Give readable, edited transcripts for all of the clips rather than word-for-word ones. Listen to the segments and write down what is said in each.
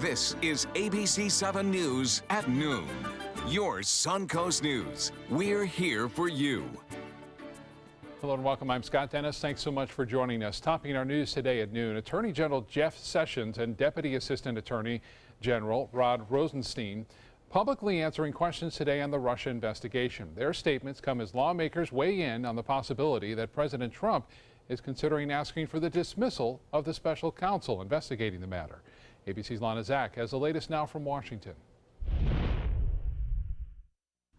This is ABC 7 News at noon. Your Suncoast News. We're here for you. Hello and welcome. I'm Scott Dennis. Thanks so much for joining us. Topping our news today at noon, Attorney General Jeff Sessions and Deputy Assistant Attorney General Rod Rosenstein publicly answering questions today on the Russia investigation. Their statements come as lawmakers weigh in on the possibility that President Trump is considering asking for the dismissal of the special counsel investigating the matter. ABC's Lana Zach has the latest now from Washington.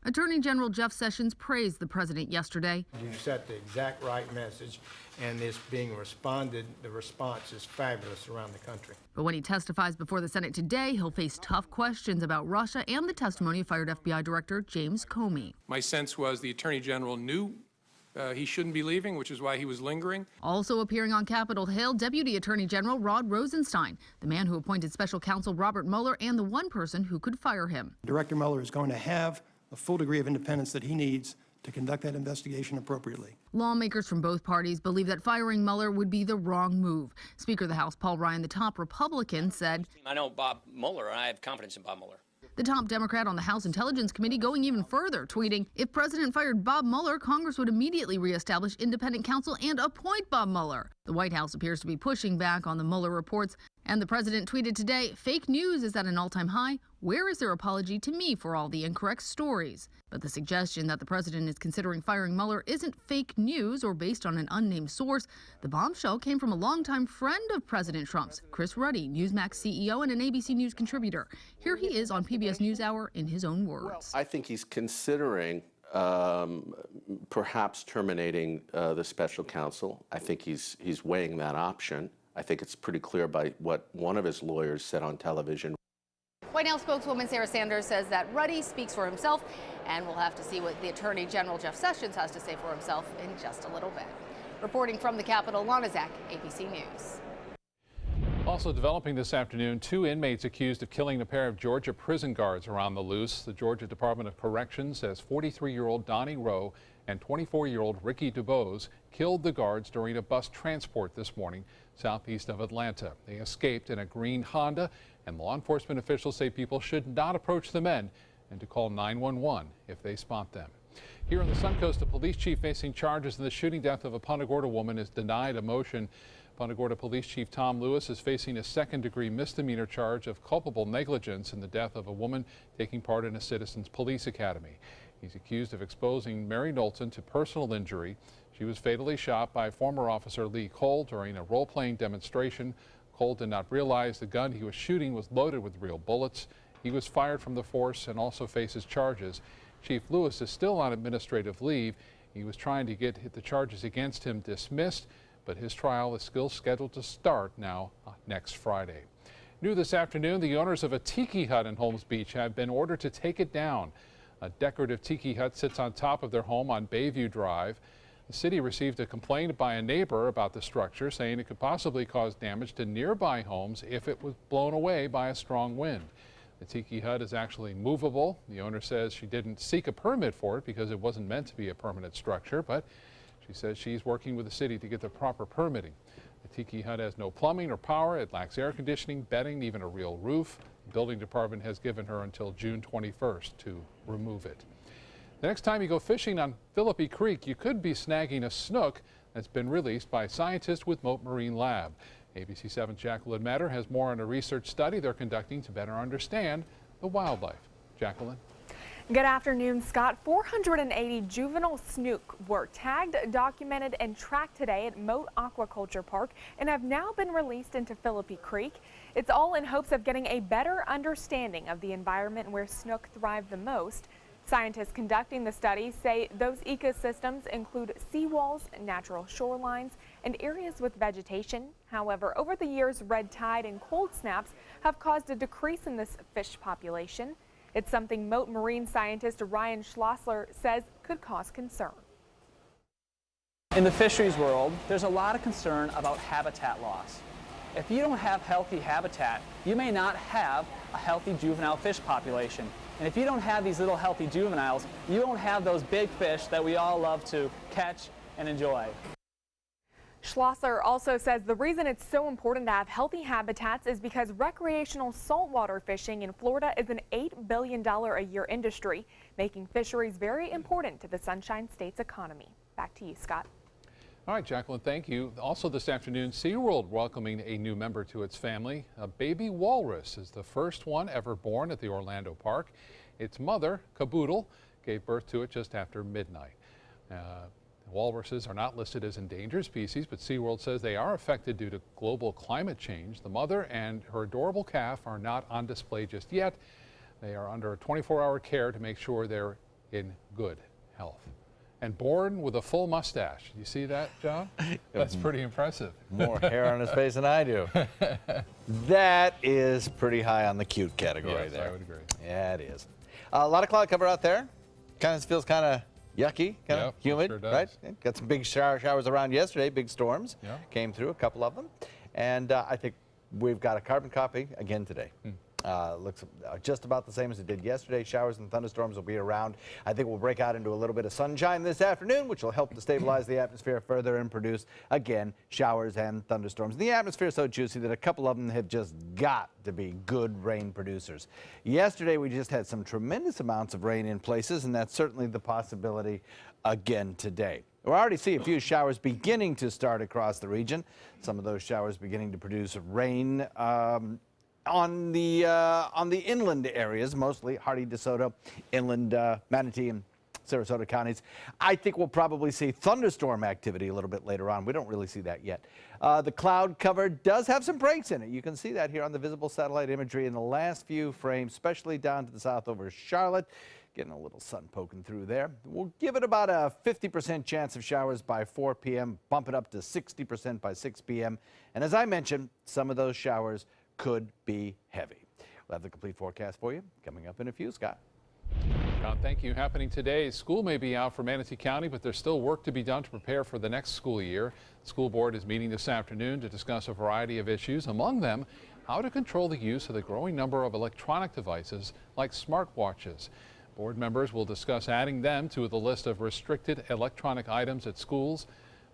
Attorney General Jeff Sessions praised the president yesterday. You set the exact right message, and it's being responded. The response is fabulous around the country. But when he testifies before the Senate today, he'll face tough questions about Russia and the testimony of fired FBI Director James Comey. My sense was the Attorney General knew he shouldn't be leaving, which is why he was lingering. Also appearing on Capitol Hill, Deputy Attorney General Rod Rosenstein, the man who appointed Special Counsel Robert Mueller and the one person who could fire him. Director Mueller is going to have a full degree of independence that he needs to conduct that investigation appropriately. Lawmakers from both parties believe that firing Mueller would be the wrong move. Speaker of the House Paul Ryan, the top Republican, said, I know Bob Mueller, and I have confidence in Bob Mueller. The top Democrat on the House Intelligence Committee going even further, tweeting, if President fired Bob Mueller, Congress would immediately reestablish independent counsel and appoint Bob Mueller. The White House appears to be pushing back on the Mueller reports, and the president tweeted today, fake news is at an all-time high. Where is their apology to me for all the incorrect stories? But the suggestion that the president is considering firing Mueller isn't fake news or based on an unnamed source. The bombshell came from a longtime friend of President Trump's, Chris Ruddy, Newsmax CEO and an ABC News contributor. Here he is on PBS NewsHour in his own words. I think he's considering perhaps terminating the special counsel. I think he's weighing that option. I think it's pretty clear by what one of his lawyers said on television. White House spokeswoman Sarah Sanders says that Ruddy speaks for himself, and we'll have to see what the Attorney General Jeff Sessions has to say for himself in just a little bit. Reporting from the Capitol, Lana Zach, ABC News. Also developing this afternoon, 2 inmates accused of killing a pair of Georgia prison guards are on the loose. The Georgia Department of Corrections says 43-year-old Donnie Rowe and 24-year-old Ricky DuBose killed the guards during a bus transport this morning southeast of Atlanta. They escaped in a green Honda, and law enforcement officials say people should not approach the men and to call 911 if they spot them. Here on the Suncoast, the police chief facing charges in the shooting death of a Punta Gorda woman is denied a motion. Punta Gorda Police Chief Tom Lewis is facing a second-degree misdemeanor charge of culpable negligence in the death of a woman taking part in a Citizens Police Academy. He's accused of exposing Mary Knowlton to personal injury. She was fatally shot by former officer Lee Cole during a role-playing demonstration. Cole did not realize the gun he was shooting was loaded with real bullets. He was fired from the force and also faces charges. Chief Lewis is still on administrative leave. He was trying to get the charges against him dismissed, but his trial is still scheduled to start now next Friday. New this afternoon, the owners of a tiki hut in Holmes Beach have been ordered to take it down. A decorative tiki hut sits on top of their home on Bayview Drive. The city received a complaint by a neighbor about the structure, saying it could possibly cause damage to nearby homes if it was blown away by a strong wind. The tiki hut is actually movable. The owner says she didn't seek a permit for it because it wasn't meant to be a permanent structure, but she says she's working with the city to get the proper permitting. The tiki hut has no plumbing or power. It lacks air conditioning, bedding, even a real roof. The building department has given her until June 21st to remove it. The next time you go fishing on Philippi Creek, you could be snagging a snook that's been released by scientists with Mote Marine Lab. ABC 7's Jacqueline Matter has more on a research study they're conducting to better understand the wildlife. Jacqueline. Good afternoon, Scott. 480 juvenile snook were tagged, documented, and tracked today at Mote Aquaculture Park and have now been released into Philippi Creek. It's all in hopes of getting a better understanding of the environment where snook thrive the most. Scientists conducting the study say those ecosystems include seawalls, natural shorelines, and areas with vegetation. However, over the years, red tide and cold snaps have caused a decrease in this fish population. It's something Mote marine scientist Ryan Schlossler says could cause concern. In the fisheries world, there's a lot of concern about habitat loss. If you don't have healthy habitat, you may not have a healthy juvenile fish population. And if you don't have these little healthy juveniles, you won't have those big fish that we all love to catch and enjoy. Schlosser also says the reason it's so important to have healthy habitats is because recreational saltwater fishing in Florida is an $8 billion a year industry, making fisheries very important to the Sunshine State's economy. Back to you, Scott. All right, Jacqueline, thank you. Also this afternoon, SeaWorld welcoming a new member to its family. A baby walrus is the first one ever born at the Orlando park. Its mother, Caboodle, gave birth to it just after midnight. Walruses are not listed as endangered species, but SeaWorld says they are affected due to global climate change. The mother and her adorable calf are not on display just yet. They are under 24-hour care to make sure they're in good health. And born with a full mustache. You see that, John? That's pretty impressive. More hair on his face than I do. That is pretty high on the cute category. Yes, there. I would agree. Yeah, it is. A lot of cloud cover out there. Kind of feels kind of yucky, kind of humid, sure does. right? Got some big showers around yesterday, big storms. Yeah. Came through, a couple of them. And I think we've got a carbon copy again today. Looks just about the same as it did yesterday. Showers and thunderstorms will be around. I think we'll break out into a little bit of sunshine this afternoon, which will help to stabilize the atmosphere further and produce, again, showers and thunderstorms. The atmosphere is so juicy that a couple of them have just got to be good rain producers. Yesterday, we just had some tremendous amounts of rain in places, and that's certainly the possibility again today. We already see a few showers beginning to start across the region. Some of those showers beginning to produce rain on the inland areas, mostly Hardee, DeSoto, inland Manatee and Sarasota counties. I think we'll probably see thunderstorm activity a little bit later on. We don't really see that yet. The cloud cover does have some breaks in it. You can see that here on the visible satellite imagery in the last few frames, especially down to the south over Charlotte. Getting a little sun poking through there. We'll give it about a 50% chance of showers by 4 p.m., bump it up to 60% by 6 p.m. And as I mentioned, some of those showers could be heavy. We'll have the complete forecast for you coming up in a few. Scott. John, thank you. Happening today, school may be out for Manatee County, but there's still work to be done to prepare for the next school year. The school board is meeting this afternoon to discuss a variety of issues, among them how to control the use of the growing number of electronic devices like smartwatches. Board members will discuss adding them to the list of restricted electronic items at schools.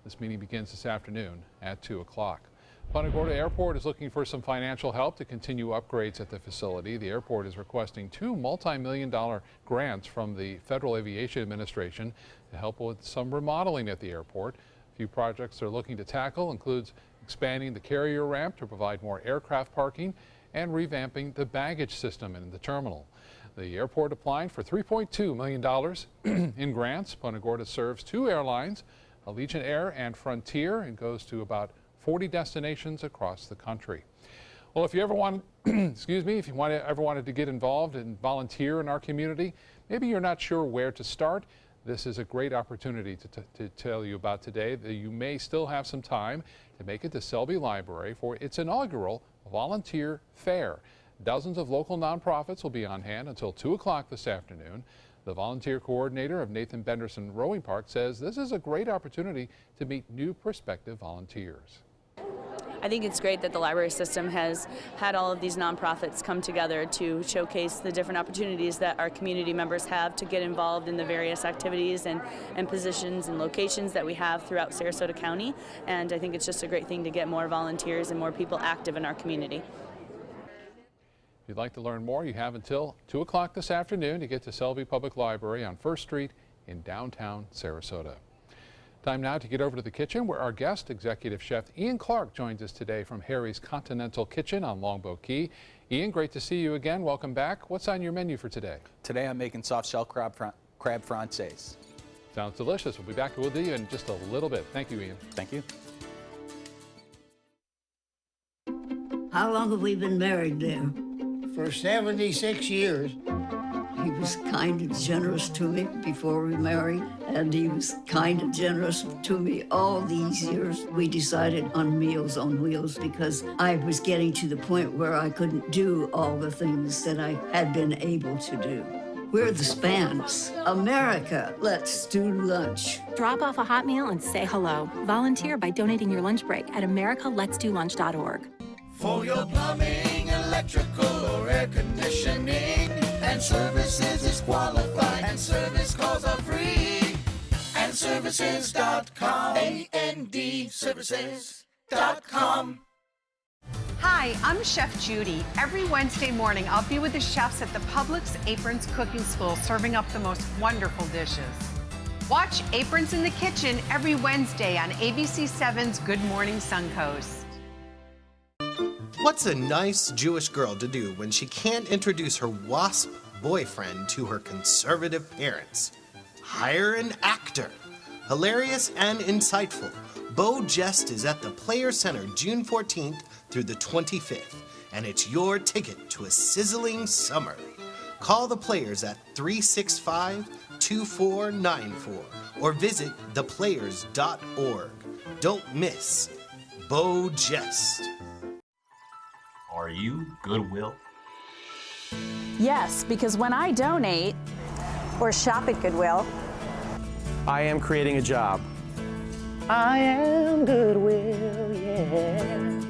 This meeting begins this afternoon at 2 o'clock. Punta Gorda Airport is looking for some financial help to continue upgrades at the facility. The airport is requesting two multi-million-dollar grants from the Federal Aviation Administration to help with some remodeling at the airport. A few projects they're looking to tackle includes expanding the carrier ramp to provide more aircraft parking and revamping the baggage system in the terminal. The airport applying for $3.2 million in grants. Punta Gorda serves two airlines, Allegiant Air and Frontier, and goes to about 40 destinations across the country. Well, if you ever want, ever wanted to get involved and volunteer in our community, maybe you're not sure where to start, this is a great opportunity to tell you about today. That you may still have some time to make it to Selby Library for its inaugural volunteer fair. Dozens of local nonprofits will be on hand until 2 o'clock this afternoon. The volunteer coordinator of Nathan Benderson Rowing Park says this is a great opportunity to meet new prospective volunteers. I think it's great that the library system has had all of these nonprofits come together to showcase the different opportunities that our community members have to get involved in the various activities and positions and locations that we have throughout Sarasota County. And I think it's just a great thing to get more volunteers and more people active in our community. If you'd like to learn more, you have until 2 o'clock this afternoon to get to Selby Public Library on 1st Street in downtown Sarasota. Time now to get over to the kitchen where our guest, Executive Chef Ian Clark, joins us today from Harry's Continental Kitchen on Longboat Key. Ian, great to see you again. Welcome back. What's on your menu for today? Today I'm making soft shell crab francaise. Sounds delicious. We'll be back with you in just a little bit. Thank you, Ian. Thank you. How long have we been married there? For 76 years. He was kind and generous to me before we married, and he was kind and generous to me all these years. We decided on Meals on Wheels because I was getting to the point where I couldn't do all the things that I had been able to do. We're the Spans. America, let's do lunch. Drop off a hot meal and say hello. Volunteer by donating your lunch break at americaletsdolunch.org. For your plumbing, electrical, or air conditioning, and services is qualified, and service calls are free, and andservices.com. andservices.com. Hi, I'm Chef Judy. Every Wednesday morning, I'll be with the chefs at the Publix Aprons Cooking School serving up the most wonderful dishes. Watch Aprons in the Kitchen every Wednesday on ABC7's Good Morning Suncoast. What's a nice Jewish girl to do when she can't introduce her WASP boyfriend to her conservative parents? Hire an actor. Hilarious and insightful, Bo Jest is at the Player Center June 14th through the 25th, and it's your ticket to a sizzling summer. Call the Players at 365-2494 or visit theplayers.org. Don't miss Bo Jest. Are you Goodwill? Yes, because when I donate or shop at Goodwill, I am creating a job. I am Goodwill, yeah.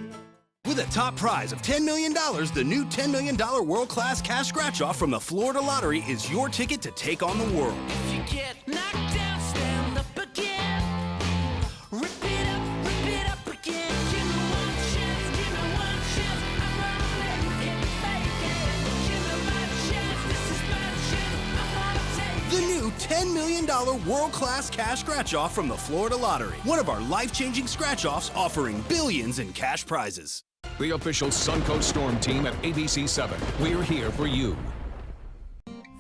With a top prize of $10 million, the new $10 million world-class cash scratch-off from the Florida Lottery is your ticket to take on the world. If you get knocked down, stand up again. Rip it up again. Give me one chance, give me one chance. I'm gonna make it, make it. Give me my chance, this is my chance. I'm gonna take it. The new $10 million world-class cash scratch-off from the Florida Lottery. One of our life-changing scratch-offs offering billions in cash prizes. The official Suncoast Storm team at ABC7. We're here for you.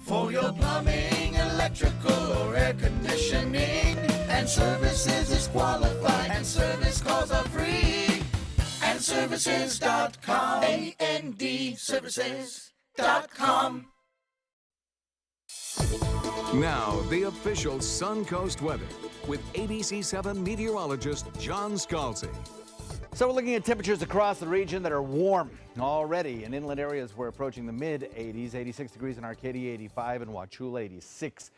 For your plumbing, electrical, or air conditioning, and services is qualified, and service calls are free. andservices.com. andservices.com. Now, the official Suncoast weather with ABC7 meteorologist John Scalzi. So we're looking at temperatures across the region that are warm already. In inland areas, we're approaching the mid-80s, 86 degrees in Arcadia, 85 in Wauchula, 86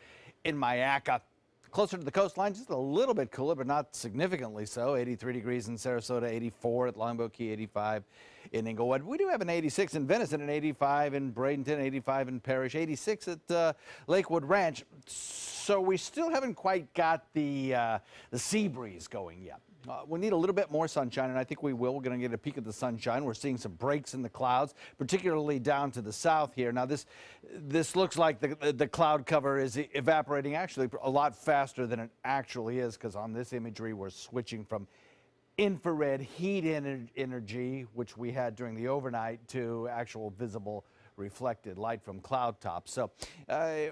in Mayaca. Closer to the coastline, just a little bit cooler, but not significantly so. 83 degrees in Sarasota, 84 at Longboat Key, 85 in Inglewood. We do have an 86 in Venice and an 85 in Bradenton, 85 in Parrish, 86 at Lakewood Ranch. So we still haven't quite got the sea breeze going yet. We need a little bit more sunshine, and I think we will. We're going to get a peek of the sunshine. We're seeing some breaks in the clouds, particularly down to the south here. Now, this looks like the cloud cover is evaporating actually a lot faster than it actually is, because on this imagery, we're switching from infrared heat energy, which we had during the overnight, to actual visible reflected light from cloud tops. So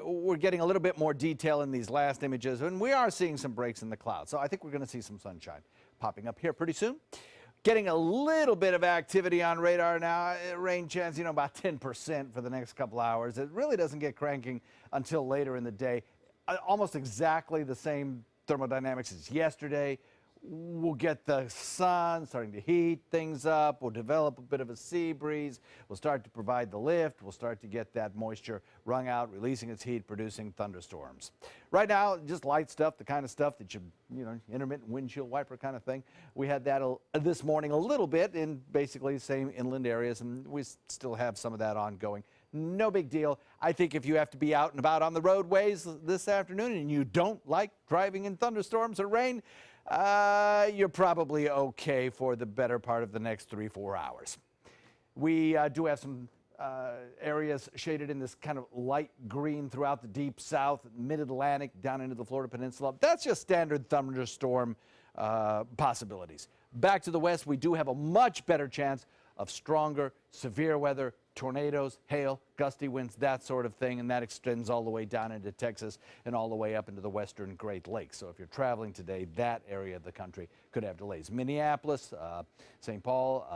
we're getting a little bit more detail in these last images, and we are seeing some breaks in the clouds. So I think we're going to see some sunshine popping up here pretty soon. Getting a little bit of activity on radar now. Rain chance, about 10% for the next couple hours. It really doesn't get cranking until later in the day. Almost exactly the same thermodynamics as yesterday. We'll get the sun starting to heat things up. We'll develop a bit of a sea breeze. We'll start to provide the lift. We'll start to get that moisture wrung out, releasing its heat, producing thunderstorms. Right now, just light stuff, the kind of stuff that intermittent windshield wiper kind of thing. We had that this morning a little bit in basically the same inland areas, and we still have some of that ongoing. No big deal. I think if you have to be out and about on the roadways this afternoon and you don't like driving in thunderstorms or rain, you're probably okay for the better part of the next 3-4 hours. We do have some areas shaded in this kind of light green throughout the deep south, mid-Atlantic, down into the Florida Peninsula. That's just standard thunderstorm possibilities. Back to the west, we do have a much better chance of stronger, severe weather, tornadoes, hail, gusty winds, that sort of thing, and that extends all the way down into Texas and all the way up into the western Great Lakes. So if you're traveling today, that area of the country could have delays. Minneapolis, St. Paul,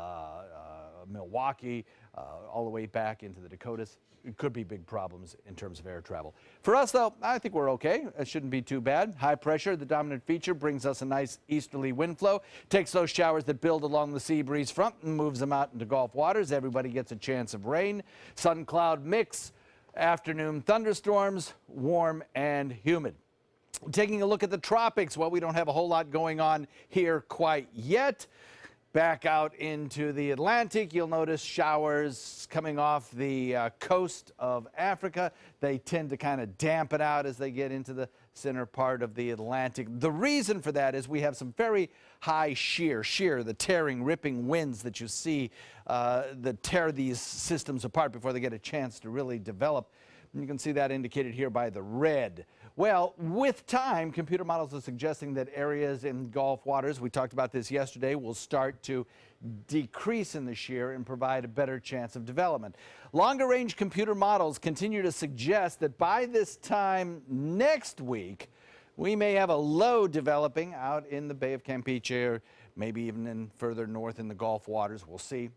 Milwaukee, all the way back into the Dakotas. It could be big problems in terms of air travel. For us, though, I think we're okay. It shouldn't be too bad. High pressure, the dominant feature, brings us a nice easterly wind flow, takes those showers that build along the sea breeze front and moves them out into Gulf waters. Everybody gets a chance of rain. Sun-cloud mix, afternoon thunderstorms, warm and humid. Taking a look at the tropics, well, we don't have a whole lot going on here quite yet. Back out into the Atlantic, you'll notice showers coming off the coast of Africa. They tend to kind of dampen out as they get into the center part of the Atlantic. The reason for that is we have some very high shear, the tearing, ripping winds that you see that tear these systems apart before they get a chance to really develop. And you can see that indicated here by the red. Well, with time, computer models are suggesting that areas in Gulf waters, we talked about this yesterday, will start to decrease in the shear and provide a better chance of development. Longer range computer models continue to suggest that by this time next week, we may have a low developing out in the Bay of Campeche, or maybe even in further north in the Gulf waters. We'll see.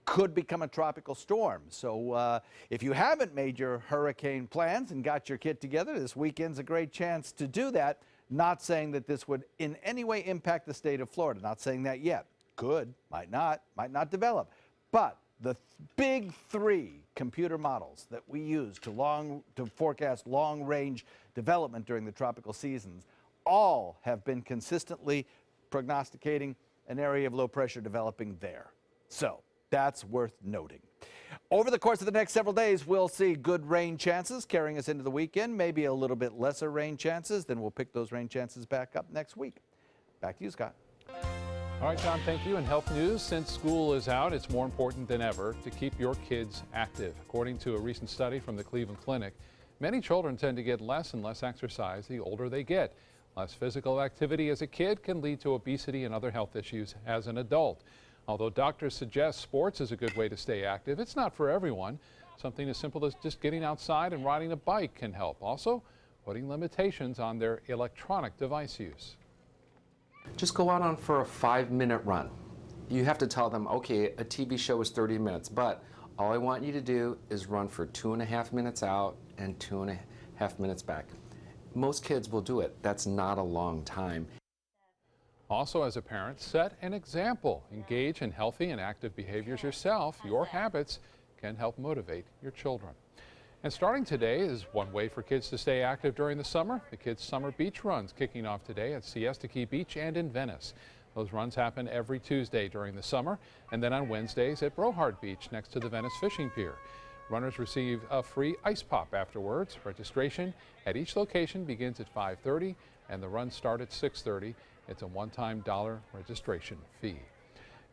Could become a tropical storm. So if you haven't made your hurricane plans and got your kit together, this weekend's a great chance to do that. Not saying that this would in any way impact the state of Florida. Not saying that yet. Could, might not develop. But the big three computer models that we use to forecast long-range development during the tropical seasons all have been consistently prognosticating an area of low pressure developing there. So that's worth noting. Over the course of the next several days, we'll see good rain chances carrying us into the weekend, maybe a little bit lesser rain chances. Then we'll pick those rain chances back up next week. Back to you, Scott. All right, John, thank you. And health news, since school is out, it's more important than ever to keep your kids active. According to a recent study from the Cleveland Clinic, many children tend to get less and less exercise the older they get. Less physical activity as a kid can lead to obesity and other health issues as an adult. Although doctors suggest sports is a good way to stay active, it's not for everyone. Something as simple as just getting outside and riding a bike can help. Also, putting limitations on their electronic device use. Just go out for a 5-minute run. You have to tell them, okay, a TV show is 30 minutes, but all I want you to do is run for 2.5 minutes out and 2.5 minutes back. Most kids will do it. That's not a long time. Also, as a parent, set an example. Engage in healthy and active behaviors yourself. Your habits can help motivate your children. And starting today is one way for kids to stay active during the summer. The Kids' Summer Beach Runs kicking off today at Siesta Key Beach and in Venice. Those runs happen every Tuesday during the summer and then on Wednesdays at Brohard Beach next to the Venice Fishing Pier. Runners receive a free ice pop afterwards. Registration at each location begins at 5:30 and the runs start at 6:30. It's a one-time $1 registration fee.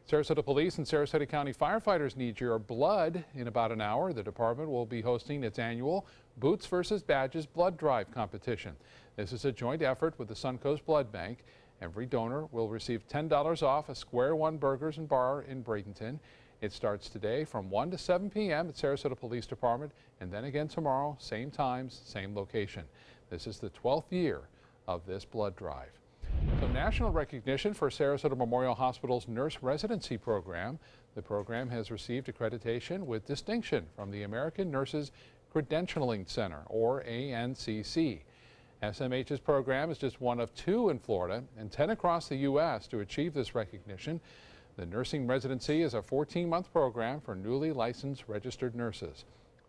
Sarasota Police and Sarasota County firefighters need your blood. In about an hour, the department will be hosting its annual Boots vs. Badges blood drive competition. This is a joint effort with the Suncoast Blood Bank. Every donor will receive $10 off a Square One Burgers and Bar in Bradenton. It starts today from 1 to 7 p.m. at Sarasota Police Department and then again tomorrow, same times, same location. This is the 12th year of this blood drive. So national recognition for Sarasota Memorial Hospital's nurse residency program. The program has received accreditation with distinction from the American Nurses Credentialing Center, or ANCC. SMH's program is just one of 2 in Florida and 10 across the U.S. to achieve this recognition. The nursing residency is a 14-month program for newly licensed registered nurses.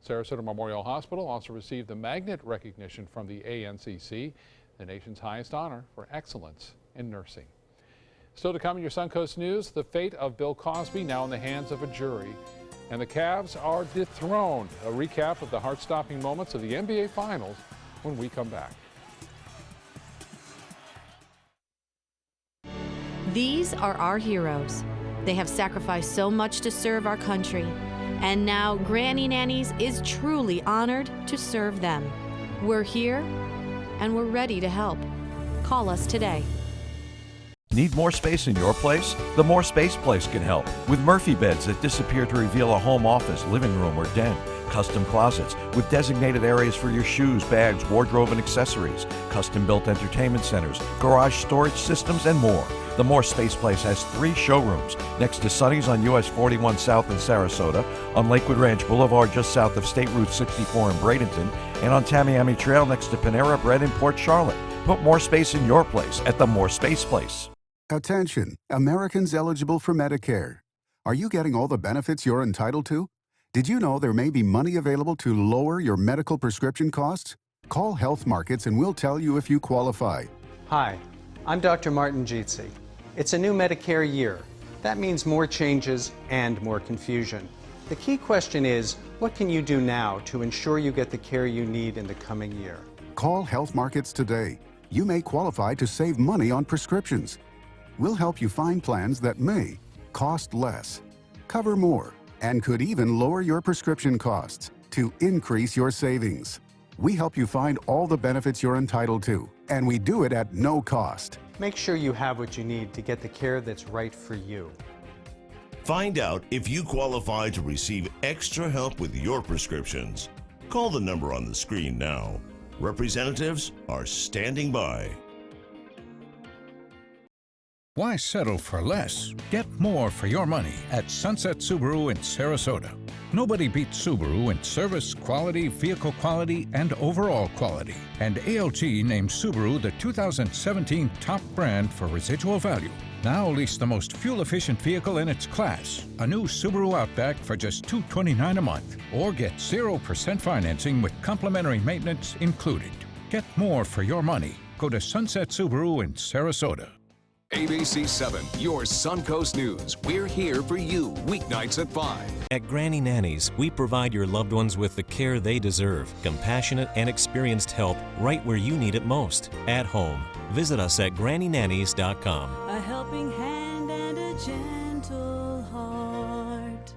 Sarasota Memorial Hospital also received the Magnet recognition from the ANCC, the nation's highest honor for excellence in nursing. Still to come in your Suncoast News, the fate of Bill Cosby now in the hands of a jury, and the Cavs are dethroned. A recap of the heart-stopping moments of the NBA Finals when we come back. These are our heroes. They have sacrificed so much to serve our country, and now Granny Nannies is truly honored to serve them. We're here, and we're ready to help. Call us today. Need more space in your place? The More Space Place can help. With Murphy beds that disappear to reveal a home office, living room, or den. Custom closets with designated areas for your shoes, bags, wardrobe, and accessories. Custom-built entertainment centers, garage storage systems, and more. The More Space Place has 3 showrooms next to Sunny's on US 41 South in Sarasota, on Lakewood Ranch Boulevard just south of State Route 64 in Bradenton, and on Tamiami Trail next to Panera Bread in Port Charlotte. Put more space in your place at the More Space Place. Attention, Americans eligible for Medicare. Are you getting all the benefits you're entitled to? Did you know there may be money available to lower your medical prescription costs? Call Health Markets and we'll tell you if you qualify. Hi, I'm Dr. Martin Jeetsi. It's a new Medicare year, That means more changes and more confusion. The key question is, what can you do now to ensure you get the care you need in the coming year? Call Health Markets today. You may qualify to save money on prescriptions. We'll help you find plans that may cost less, cover more, and could even lower your prescription costs to increase your savings. We help you find all the benefits you're entitled to, and we do it at no cost. Make sure you have what you need to get the care that's right for you. Find out if you qualify to receive extra help with your prescriptions. Call the number on the screen now. Representatives are standing by. Why settle for less? Get more for your money at Sunset Subaru in Sarasota. Nobody beats Subaru in service, quality, vehicle quality, and overall quality. And ALG named Subaru the 2017 top brand for residual value. Now lease the most fuel-efficient vehicle in its class, a new Subaru Outback for just $229 a month, or get 0% financing with complimentary maintenance included. Get more for your money. Go to Sunset Subaru in Sarasota. ABC 7, your Suncoast News. We're here for you weeknights at 5. At Granny Nannies, we provide your loved ones with the care they deserve, compassionate and experienced help right where you need it most, at home. Visit us at GrannyNannies.com. A helping hand and a gentle heart.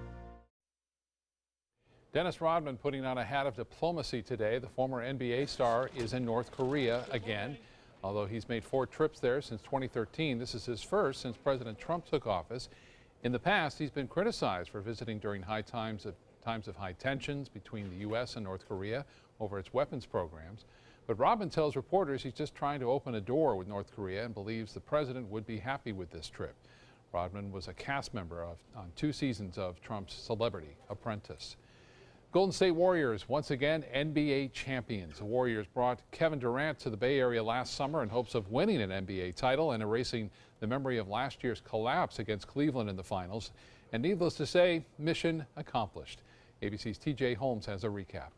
Dennis Rodman putting on a hat of diplomacy today. The former NBA star is in North Korea again. Although he's made 4 trips there since 2013, this is his first since President Trump took office. In the past, he's been criticized for visiting during times of high tensions between the U.S. and North Korea over its weapons programs. But Rodman tells reporters he's just trying to open a door with North Korea and believes the president would be happy with this trip. Rodman was a cast member on 2 seasons of Trump's Celebrity Apprentice. Golden State Warriors, once again, NBA champions. The Warriors brought Kevin Durant to the Bay Area last summer in hopes of winning an NBA title and erasing the memory of last year's collapse against Cleveland in the finals. And needless to say, mission accomplished. ABC's TJ Holmes has a recap.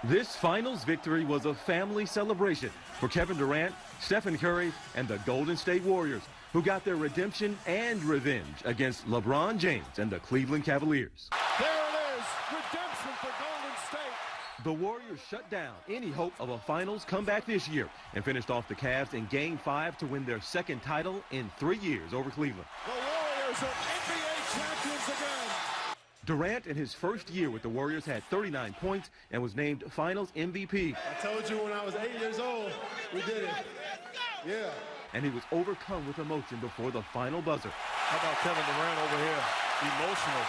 This finals victory was a family celebration for Kevin Durant, Stephen Curry, and the Golden State Warriors, who got their redemption and revenge against LeBron James and the Cleveland Cavaliers. Redemption for Golden State. The Warriors shut down any hope of a finals comeback this year and finished off the Cavs in Game 5 to win their second title in 3 years over Cleveland. The Warriors are NBA champions again. Durant, in his first year with the Warriors, had 39 points and was named Finals MVP. I told you when I was 8 years old, we did it. Yeah. And he was overcome with emotion before the final buzzer. How about Kevin Durant over here? Emotional.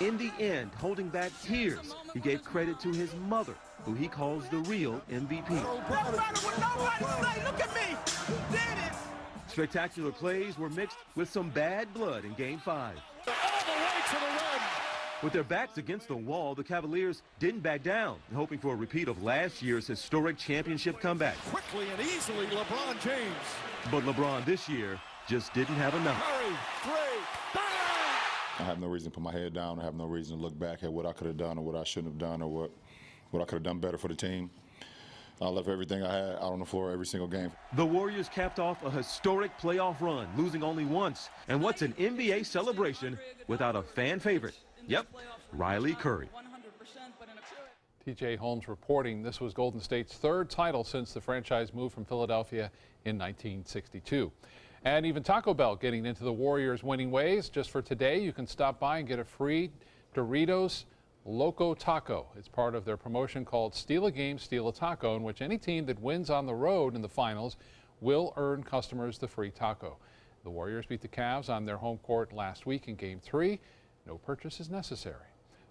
In the end, holding back tears, he gave credit to his mother, who he calls the real MVP. Look at me! You did it! Spectacular plays were mixed with some bad blood in Game 5. All the way to the run. With their backs against the wall, the Cavaliers didn't back down, hoping for a repeat of last year's historic championship comeback. Quickly and easily, LeBron James. But LeBron this year just didn't have enough. Curry, 3, bang! I have no reason to put my head down. I have no reason to look back at what I could have done or what I shouldn't have done or what I could have done better for the team. I left everything I had out on the floor every single game. The Warriors capped off a historic playoff run, losing only once. And what's an NBA celebration without a fan favorite? Yep, Riley Curry. TJ Holmes reporting this was Golden State's 3rd title since the franchise moved from Philadelphia in 1962. And even Taco Bell getting into the Warriors' winning ways. Just for today, you can stop by and get a free Doritos Loco Taco. It's part of their promotion called Steal a Game, Steal a Taco, in which any team that wins on the road in the finals will earn customers the free taco. The Warriors beat the Cavs on their home court last week in Game 3. No purchase is necessary.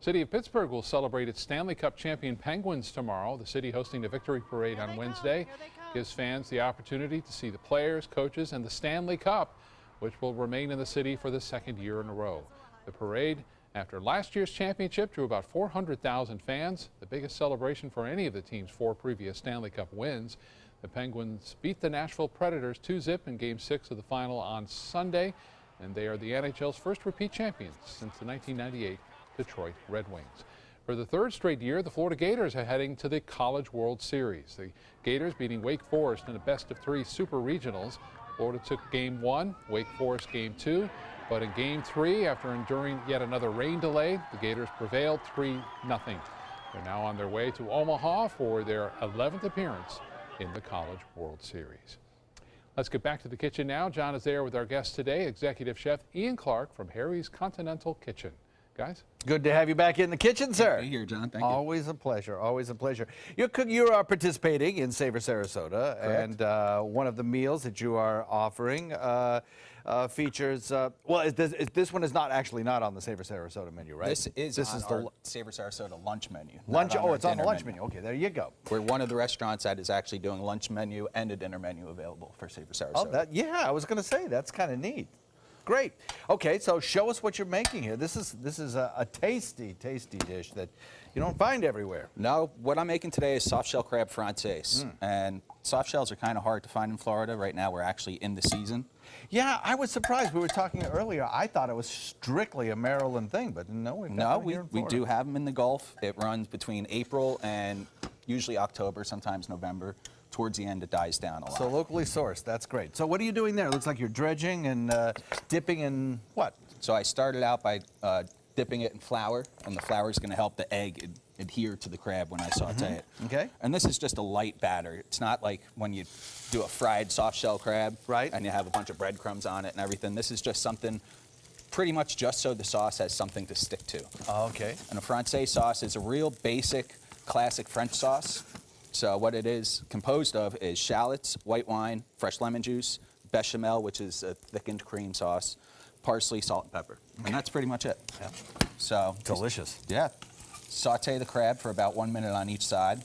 City of Pittsburgh will celebrate its Stanley Cup champion Penguins tomorrow. The city hosting a victory parade on Wednesday gives fans the opportunity to see the players, coaches, and the Stanley Cup, which will remain in the city for the 2nd year in a row. The parade, after last year's championship, drew about 400,000 fans, the biggest celebration for any of the team's 4 previous Stanley Cup wins. The Penguins beat the Nashville Predators 2-0 in Game 6 of the final on Sunday, and they are the NHL's first repeat champions since the 1998 Detroit Red Wings. For the 3rd straight year, the Florida Gators are heading to the College World Series. The Gators beating Wake Forest in a best-of-3 Super Regionals. Florida took Game 1, Wake Forest Game 2. But in Game 3, after enduring yet another rain delay, the Gators prevailed 3-0. They're now on their way to Omaha for their 11th appearance in the College World Series. Let's get back to the kitchen now. John is there with our guest today, Executive Chef Ian Clark from Harry's Continental Kitchen. Guys? Good to have you back in the kitchen, sir. Good to be here, John. Thank you. Always a pleasure. Always a pleasure. You are participating in Savor Sarasota, Correct. and one of the meals that you are offering features. Well, this one is not on the Savor Sarasota menu, right? This is our Savor Sarasota lunch menu. Lunch. Oh, it's on the lunch menu. Okay, there you go. We're one of the restaurants that is actually doing lunch menu and a dinner menu available for Savor Sarasota. Oh, I was going to say that's kind of neat. Great. Okay, so show us what you're making here. This is a tasty dish that you don't find everywhere. No, what I'm making today is soft shell crab francaise. And soft shells are kind of hard to find in Florida. Right now we're actually in the season. Yeah, I was surprised. We were talking earlier. I thought it was strictly a Maryland thing, but no, we do have them in the Gulf. It runs between April and usually October, sometimes November. Towards the end, it dies down a lot. So locally sourced, that's great. So what are you doing there? It looks like you're dredging and dipping in what? So I started out by dipping it in flour, and the flour is going to help the egg adhere to the crab when I saute it. Okay. And this is just a light batter. It's not like when you do a fried soft shell crab, right? And you have a bunch of breadcrumbs on it and everything. This is just something pretty much just so the sauce has something to stick to. Okay. And a Francais sauce is a real basic, classic French sauce. So what it is composed of is shallots, white wine, fresh lemon juice, bechamel, which is a thickened cream sauce, parsley, salt, and pepper. And that's pretty much it. Yeah. So delicious. Yeah. Saute the crab for about 1 minute on each side.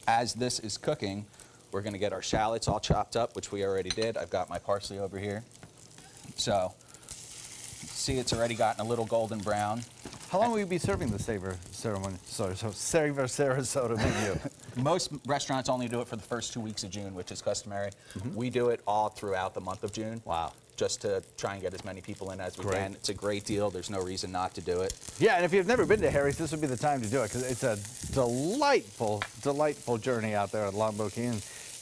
As this is cooking, we're going to get our shallots all chopped up, which we already did. I've got my parsley over here. So see, it's already gotten a little golden brown. How long will you be serving the Savor Sarasota menu? Most restaurants only do it for the first 2 weeks of June, which is customary. We do it all throughout the month of June. Wow. Just to try and get as many people in as we can. It's a great deal. There's no reason not to do it. Yeah, and if you've never been to Harry's, this would be the time to do it, because it's a delightful journey out there at Longboat Key,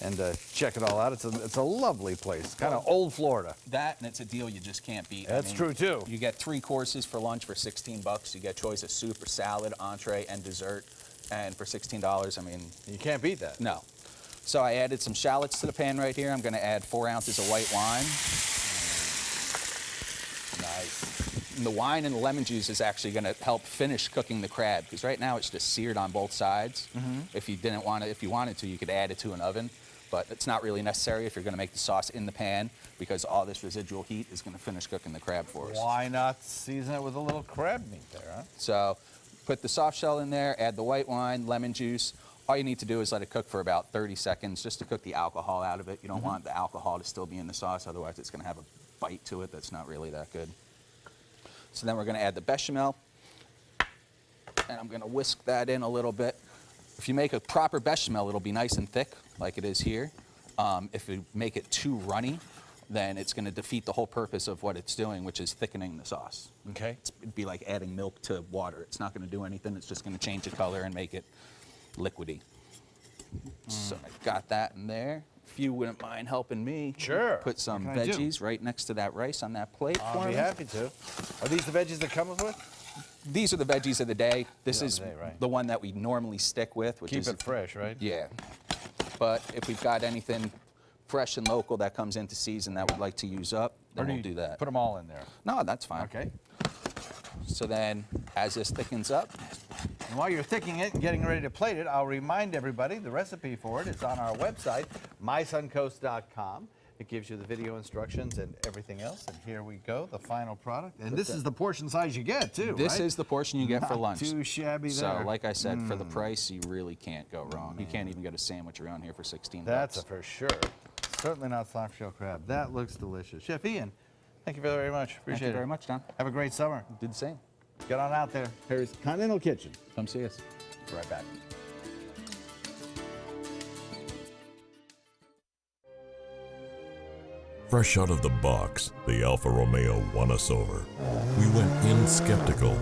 and check it all out. It's a lovely place, kind of old Florida. That, and it's a deal you just can't beat. That's true, too. You get 3 courses for lunch for $16. You get choice of soup or salad, entree, and dessert. And for $16, I mean... You can't beat that. No. So I added some shallots to the pan right here. I'm going to add 4 ounces of white wine. Nice. And the wine and the lemon juice is actually going to help finish cooking the crab, because right now it's just seared on both sides. If you wanted to, you could add it to an oven. But it's not really necessary if you're going to make the sauce in the pan, because all this residual heat is going to finish cooking the crab for us. Why not season it with a little crab meat there, huh? So put the soft shell in there, add the white wine, lemon juice. All you need to do is let it cook for about 30 seconds just to cook the alcohol out of it. You don't want the alcohol to still be in the sauce, otherwise it's going to have a bite to it that's not really that good. So then we're going to add the bechamel, and I'm going to whisk that in a little bit. If you make a proper bechamel, it'll be nice and thick, like it is here. If you make it too runny, then it's going to defeat the whole purpose of what it's doing, which is thickening the sauce. Okay. It'd be like adding milk to water. It's not going to do anything. It's just going to change the color and make it liquidy. So I got that in there. If you wouldn't mind helping me, sure. Put some veggies right next to that rice on that plate. I'll be happy to. Are these the veggies that come with it? These are the veggies of the day. This is the one that we normally stick with, which is keep it fresh, right? Yeah. But if we've got anything fresh and local that comes into season that we'd like to use up, then we'll do that. Put them all in there. No, that's fine. Okay. So then, as this thickens up, and while you're thickening it and getting ready to plate it, I'll remind everybody the recipe for it is on our website, mysuncoast.com. It gives you the video instructions and everything else. And here we go, the final product. And this is the portion size you get, too, This is the portion you get for lunch. Not too shabby there. So, like I said, for the price, you really can't go wrong. You can't even get a sandwich around here for $16. That's for sure. Certainly not soft shell crab. That looks delicious. Chef Ian, thank you very much. Appreciate it. Thank you very much, Don. Have a great summer. Do the same. Get on out there. Harry's Continental Kitchen. Come see us. Be right back. Fresh out of the box, the Alfa Romeo won us over. We went in skeptical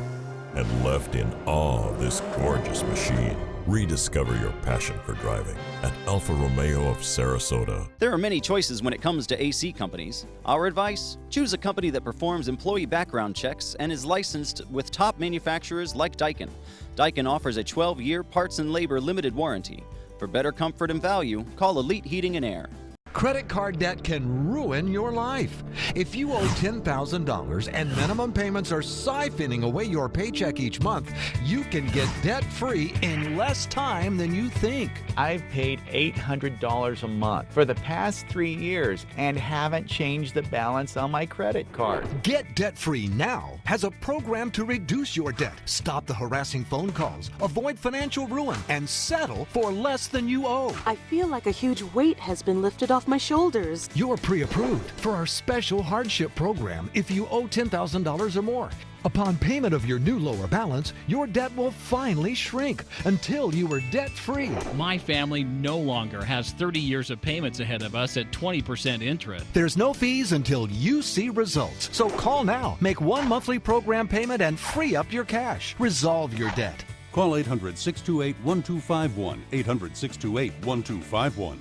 and left in awe of this gorgeous machine. Rediscover your passion for driving at Alfa Romeo of Sarasota. There are many choices when it comes to AC companies. Our advice? Choose a company that performs employee background checks and is licensed with top manufacturers like Daikin. Daikin offers a 12-year parts and labor limited warranty. For better comfort and value, call Elite Heating and Air. Credit card debt can ruin your life. If you owe $10,000 and minimum payments are siphoning away your paycheck each month, you can get debt-free in less time than you think. I've paid $800 a month for the past 3 years and haven't changed the balance on my credit card. Get debt-free now has a program to reduce your debt, stop the harassing phone calls, avoid financial ruin, and settle for less than you owe. I feel like a huge weight has been lifted off my shoulders. You're pre-approved for our special hardship program if you owe $10,000 or more. Upon payment of your new lower balance, your debt will finally shrink until you are debt-free. My family no longer has 30 years of payments ahead of us at 20% interest. There's no fees until you see results. So call now, make one monthly program payment, and free up your cash. Resolve your debt. Call 800-628-1251, 800-628-1251.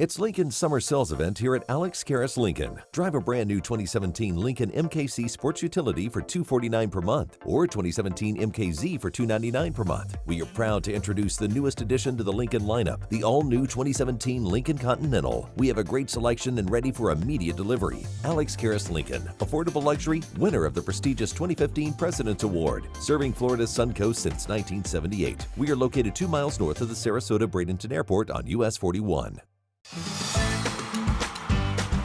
It's Lincoln's summer sales event here at Alex Karras Lincoln. Drive a brand new 2017 Lincoln MKC Sports Utility for $249 per month or 2017 MKZ for $299 per month. We are proud to introduce the newest addition to the Lincoln lineup, the all-new 2017 Lincoln Continental. We have a great selection and ready for immediate delivery. Alex Karras Lincoln, affordable luxury, winner of the prestigious 2015 President's Award, serving Florida's Suncoast since 1978. We are located 2 miles north of the Sarasota-Bradenton Airport on US 41.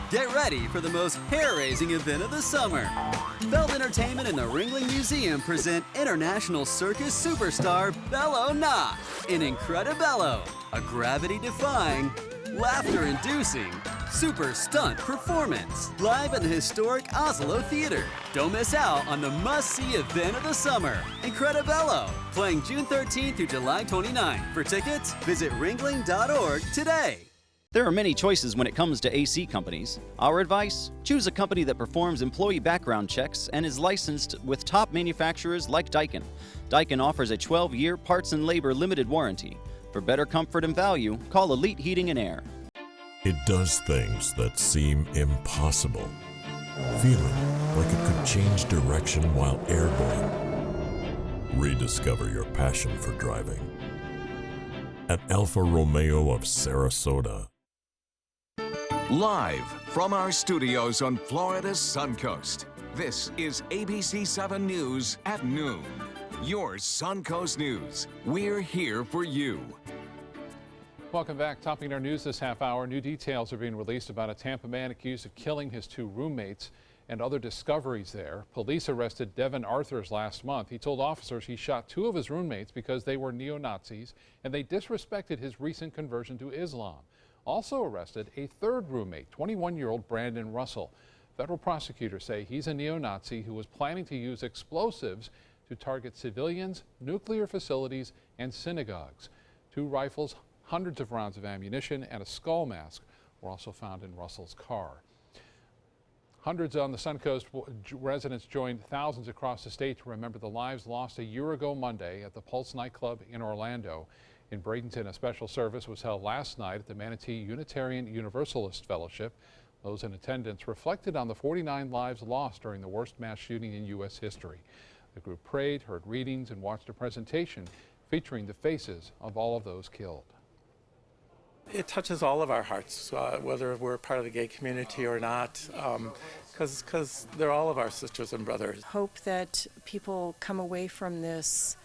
Get ready for the most hair-raising event of the summer. Feld Entertainment and the Ringling Museum present international circus superstar Bello Knott in Incredibello, a gravity-defying, laughter-inducing, super stunt performance live at the historic Oslo Theater. Don't miss out on the must-see event of the summer, Incredibello, playing June 13th through July 29th. For tickets, visit ringling.org today. There are many choices when it comes to AC companies. Our advice? Choose a company that performs employee background checks and is licensed with top manufacturers like Daikin. Daikin offers a 12-year parts and labor limited warranty. For better comfort and value, call Elite Heating and Air. It does things that seem impossible. Feeling like it could change direction while airborne. Rediscover your passion for driving at Alfa Romeo of Sarasota. Live from our studios on Florida's Suncoast, this is ABC 7 News at noon. Your Suncoast News. We're here for you. Welcome back. Topping our news this half hour, new details are being released about a Tampa man accused of killing his 2 roommates and other discoveries there. Police arrested Devin Arthurs last month. He told officers he shot 2 of his roommates because they were neo-Nazis and they disrespected his recent conversion to Islam. Also arrested a 3rd roommate, 21-year-old Brandon Russell. Federal prosecutors say he's a neo-Nazi who was planning to use explosives to target civilians, nuclear facilities, and synagogues. 2 rifles, hundreds of rounds of ammunition, and a skull mask were also found in Russell's car. Hundreds on the Suncoast residents joined thousands across the state to remember the lives lost a year ago Monday at the Pulse nightclub in Orlando. In Bradenton, a special service was held last night at the Manatee Unitarian Universalist Fellowship. Those in attendance reflected on the 49 lives lost during the worst mass shooting in U.S. history. The group prayed, heard readings, and watched a presentation featuring the faces of all of those killed. It touches all of our hearts, whether we're part of the gay community or not, because they're all of our sisters and brothers. Hope that people come away from this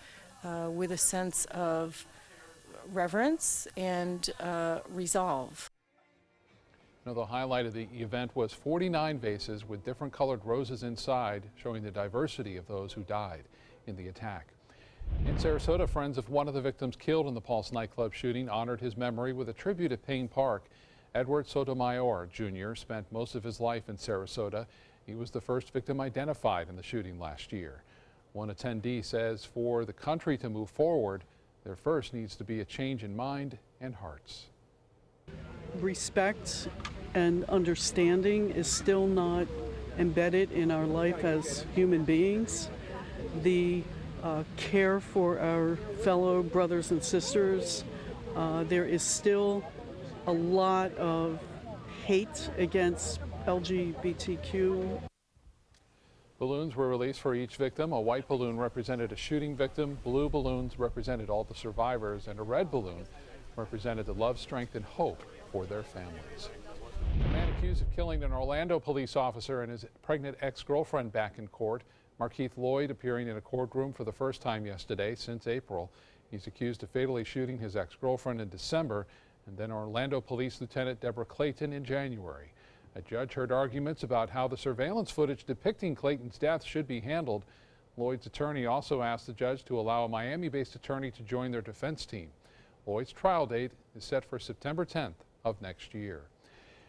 with a sense of reverence and resolve. The highlight of the event was 49 vases with different colored roses inside, showing the diversity of those who died in the attack. In Sarasota, friends of one of the victims killed in the Pulse nightclub shooting honored his memory with a tribute at Payne Park. Edward Sotomayor Jr. spent most of his life in Sarasota. He was the first victim identified in the shooting last year. One attendee says for the country to move forward, there first needs to be a change in mind and hearts. Respect and understanding is still not embedded in our life as human beings. The care for our fellow brothers and sisters. There is still a lot of hate against LGBTQ. Balloons were released for each victim. A white balloon represented a shooting victim, blue balloons represented all the survivors, and a red balloon represented the love, strength, and hope for their families. A man accused of killing an Orlando police officer and his pregnant ex-girlfriend back in court. Markeith Lloyd appearing in a courtroom for the first time yesterday since April. He's accused of fatally shooting his ex-girlfriend in December and then Orlando Police Lieutenant Deborah Clayton in January. A judge heard arguments about how the surveillance footage depicting Clayton's death should be handled. Lloyd's attorney also asked the judge to allow a Miami-based attorney to join their defense team. Lloyd's trial date is set for September 10th of next year.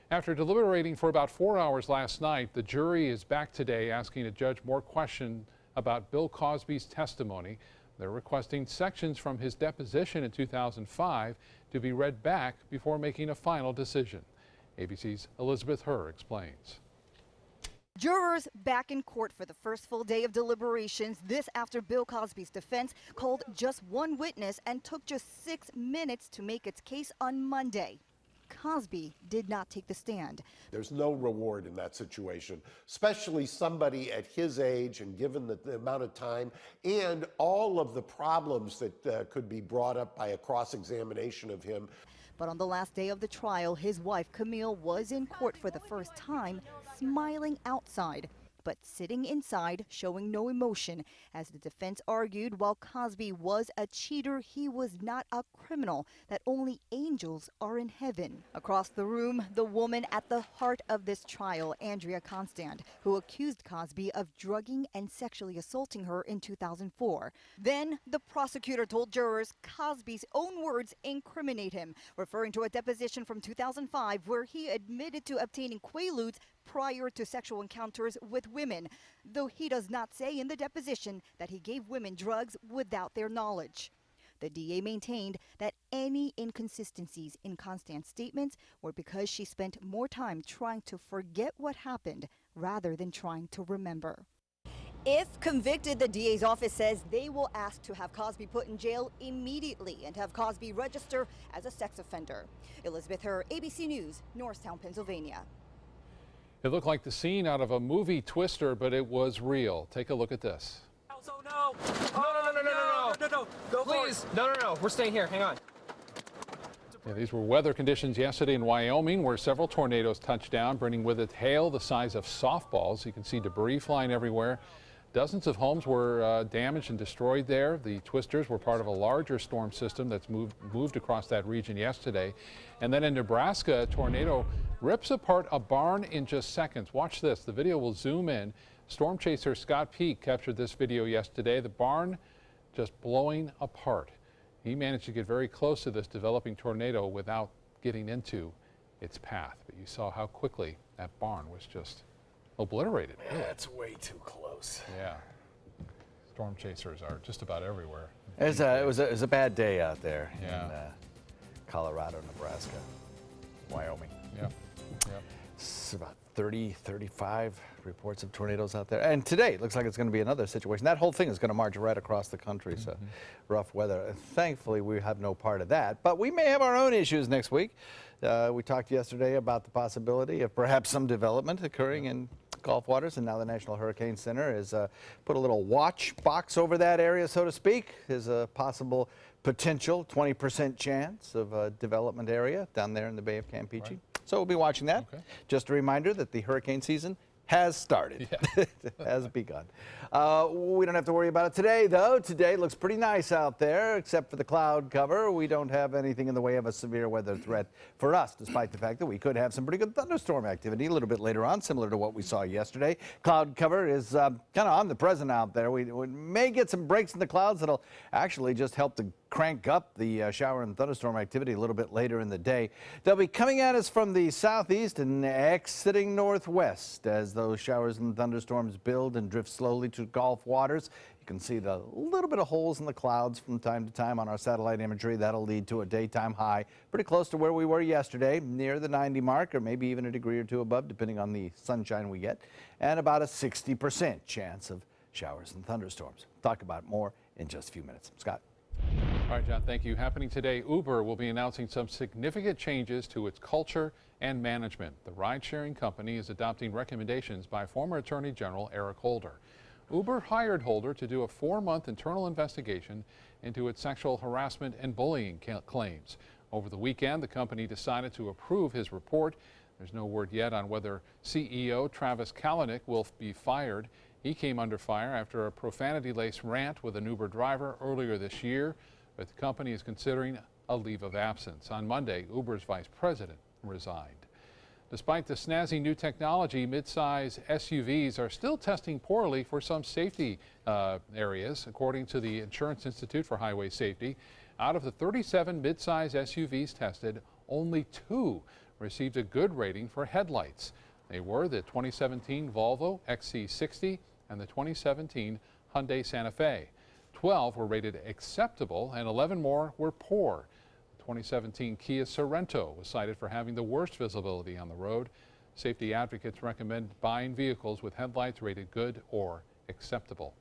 After deliberating for about 4 hours last night, the jury is back today asking a judge more questions about Bill Cosby's testimony. They're requesting sections from his deposition in 2005 to be read back before making a final decision. ABC's Elizabeth Herr explains. Jurors back in court for the first full day of deliberations. This after Bill Cosby's defense called just one witness and took just 6 minutes to make its case on Monday. Cosby did not take the stand. There's no reward in that situation, especially somebody at his age and given the amount of time and all of the problems that could be brought up by a cross-examination of him. But on the last day of the trial, his wife, Camille, was in court for the first time, smiling outside, but sitting inside, showing no emotion. As the defense argued, while Cosby was a cheater, he was not a criminal, that only angels are in heaven. Across the room, the woman at the heart of this trial, Andrea Constand, who accused Cosby of drugging and sexually assaulting her in 2004. Then the prosecutor told jurors Cosby's own words incriminate him, referring to a deposition from 2005 where he admitted to obtaining Quaaludes prior to sexual encounters with women, though he does not say in the deposition that he gave women drugs without their knowledge. The DA maintained that any inconsistencies in Constand's statements were because she spent more time trying to forget what happened rather than trying to remember. If convicted, the DA's office says they will ask to have Cosby put in jail immediately and have Cosby register as a sex offender. Elizabeth Herr, ABC News, Norristown, Pennsylvania. It looked like the scene out of a movie Twister, but it was real. Take a look at this. No. Go please. No. We're staying here. Hang on. Yeah, these were weather conditions yesterday in Wyoming where several tornadoes touched down, bringing with it hail the size of softballs. You can see debris flying everywhere. Dozens of homes were damaged and destroyed there. The twisters were part of a larger storm system that's moved across that region yesterday. And then in Nebraska, a tornado rips apart a barn in just seconds. Watch this. The video will zoom in. Storm chaser Scott Peak captured this video yesterday. The barn just blowing apart. He managed to get very close to this developing tornado without getting into its path. But you saw how quickly that barn was just obliterated. Really. That's way too close. Yeah. Storm chasers are just about everywhere. It was a bad day out there in Colorado, Nebraska, Wyoming. Yep. It's about 30, 35 reports of tornadoes out there. And today, it looks like it's going to be another situation. That whole thing is going to march right across the country, so rough weather. And thankfully, we have no part of that. But we may have our own issues next week. We talked yesterday about the possibility of perhaps some development occurring in Gulf waters, and now the National Hurricane Center has put a little watch box over that area, so to speak. There's a possible potential 20% chance of a development area down there in the Bay of Campeche. Right. So we'll be watching that. Okay. Just a reminder that the hurricane season has started, has begun. We don't have to worry about it today, though. Today looks pretty nice out there, except for the cloud cover. We don't have anything in the way of a severe weather threat for us, despite the fact that we could have some pretty good thunderstorm activity a little bit later on, similar to what we saw yesterday. Cloud cover is kind of omnipresent out there. We may get some breaks in the clouds that'll actually just help to crank up the shower and thunderstorm activity a little bit later in the day. They'll be coming at us from the southeast and exiting northwest as those showers and thunderstorms build and drift slowly to Gulf waters. You can see the little bit of holes in the clouds from time to time on our satellite imagery. That'll lead to a daytime high pretty close to where we were yesterday, near the 90 mark, or maybe even a degree or two above, depending on the sunshine we get, and about a 60% chance of showers and thunderstorms. Talk about more in just a few minutes. Scott. All right, John, thank you. Happening today, Uber will be announcing some significant changes to its culture and management. The ride-sharing company is adopting recommendations by former Attorney General Eric Holder. Uber hired Holder to do a 4-month internal investigation into its sexual harassment and bullying claims. Over the weekend, the company decided to approve his report. There's no word yet on whether CEO Travis Kalanick will be fired. He came under fire after a profanity-laced rant with an Uber driver earlier this year, but the company is considering a leave of absence. On Monday, Uber's vice president resigned. Despite the snazzy new technology, midsize SUVs are still testing poorly for some safety areas, according to the Insurance Institute for Highway Safety. Out of the 37 midsize SUVs tested, only 2 received a good rating for headlights. They were the 2017 Volvo XC60 and the 2017 Hyundai Santa Fe. 12 were rated acceptable and 11 more were poor. The 2017 Kia Sorento was cited for having the worst visibility on the road. Safety advocates recommend buying vehicles with headlights rated good or acceptable.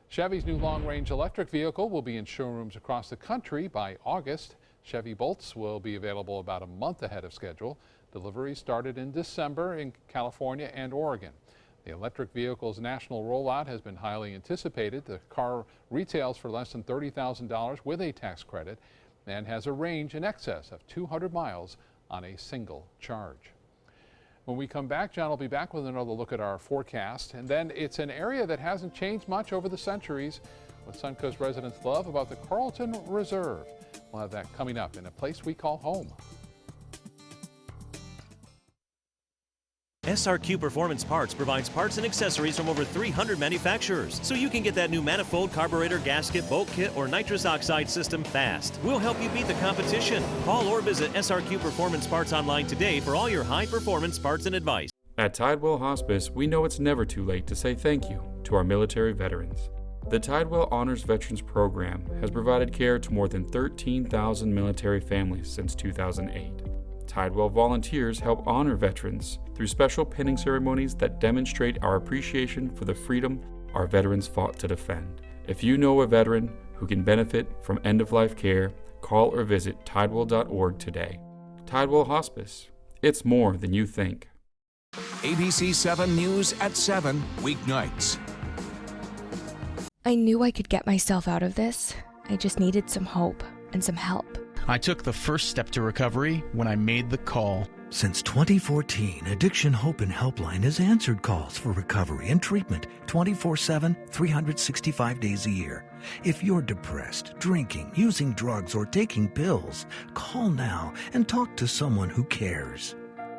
Chevy's new long-range electric vehicle will be in showrooms across the country by August. Chevy Bolts will be available about a month ahead of schedule. Deliveries started in December in California and Oregon. The electric vehicle's national rollout has been highly anticipated. The car retails for less than $30,000 with a tax credit and has a range in excess of 200 miles on a single charge. When we come back, John will be back with another look at our forecast. And then it's an area that hasn't changed much over the centuries, what Suncoast residents love about the Carlton Reserve. We'll have that coming up in a place we call home. SRQ Performance Parts provides parts and accessories from over 300 manufacturers, so you can get that new manifold, carburetor, gasket, bolt kit, or nitrous oxide system fast. We'll help you beat the competition. Call or visit SRQ Performance Parts online today for all your high-performance parts and advice. At Tidewell Hospice, we know it's never too late to say thank you to our military veterans. The Tidewell Honors Veterans Program has provided care to more than 13,000 military families since 2008. Tidewell volunteers help honor veterans through special pinning ceremonies that demonstrate our appreciation for the freedom our veterans fought to defend. If you know a veteran who can benefit from end-of-life care, call or visit tidewell.org today. Tidewell Hospice. It's more than you think. ABC 7 News at 7 weeknights. I knew I could get myself out of this. I just needed some hope and some help. I took the first step to recovery when I made the call. Since 2014, Addiction Hope and Helpline has answered calls for recovery and treatment 24/7, 365 days a year. If you're depressed, drinking, using drugs, or taking pills, call now and talk to someone who cares.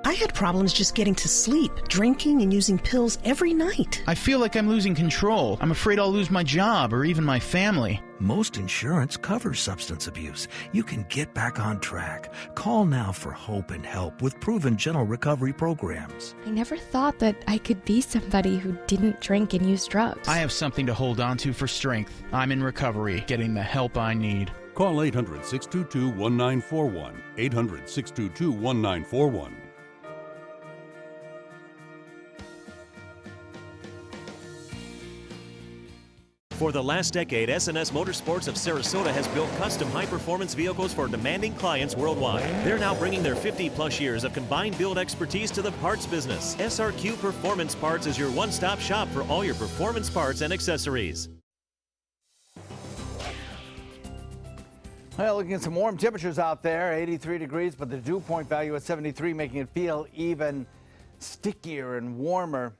I had problems just getting to sleep, drinking and using pills every night. I feel like I'm losing control. I'm afraid I'll lose my job or even my family. Most insurance covers substance abuse. You can get back on track. Call now for hope and help with proven gentle recovery programs. I never thought that I could be somebody who didn't drink and use drugs. I have something to hold on to for strength. I'm in recovery, getting the help I need. Call 800-622-1941. 800-622-1941. For the last decade, SNS Motorsports of Sarasota has built custom high-performance vehicles for demanding clients worldwide. They're now bringing their 50-plus years of combined build expertise to the parts business. SRQ Performance Parts is your one-stop shop for all your performance parts and accessories. Well, looking at some warm temperatures out there, 83 degrees, but the dew point value at 73, making it feel even stickier and warmer.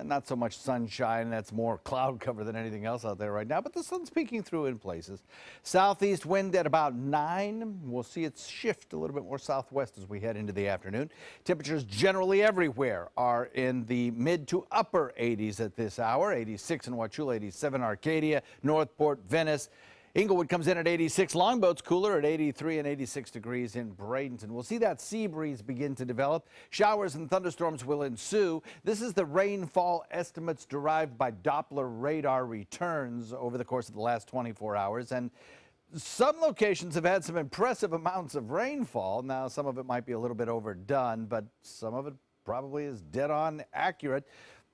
Not so much sunshine, that's more cloud cover than anything else out there right now, but the sun's peeking through in places. Southeast wind at about 9. We'll see it shift a little bit more southwest as we head into the afternoon. Temperatures generally everywhere are in the mid to upper 80s at this hour. 86 in Wauchula, 87 Arcadia, Northport, Venice. Inglewood comes in at 86. Longboat's cooler at 83 and 86 degrees in Bradenton. We'll see that sea breeze begin to develop. Showers and thunderstorms will ensue. This is the rainfall estimates derived by Doppler radar returns over the course of the last 24 hours. And some locations have had some impressive amounts of rainfall. Now, some of it might be a little bit overdone, but some of it probably is dead on accurate.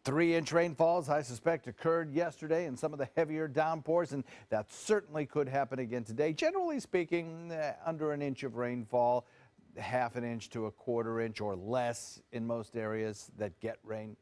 3-inch rainfalls, I suspect, occurred yesterday in some of the heavier downpours, and that certainly could happen again today. Generally speaking, under an inch of rainfall, half an inch to a quarter inch or less in most areas that get rain.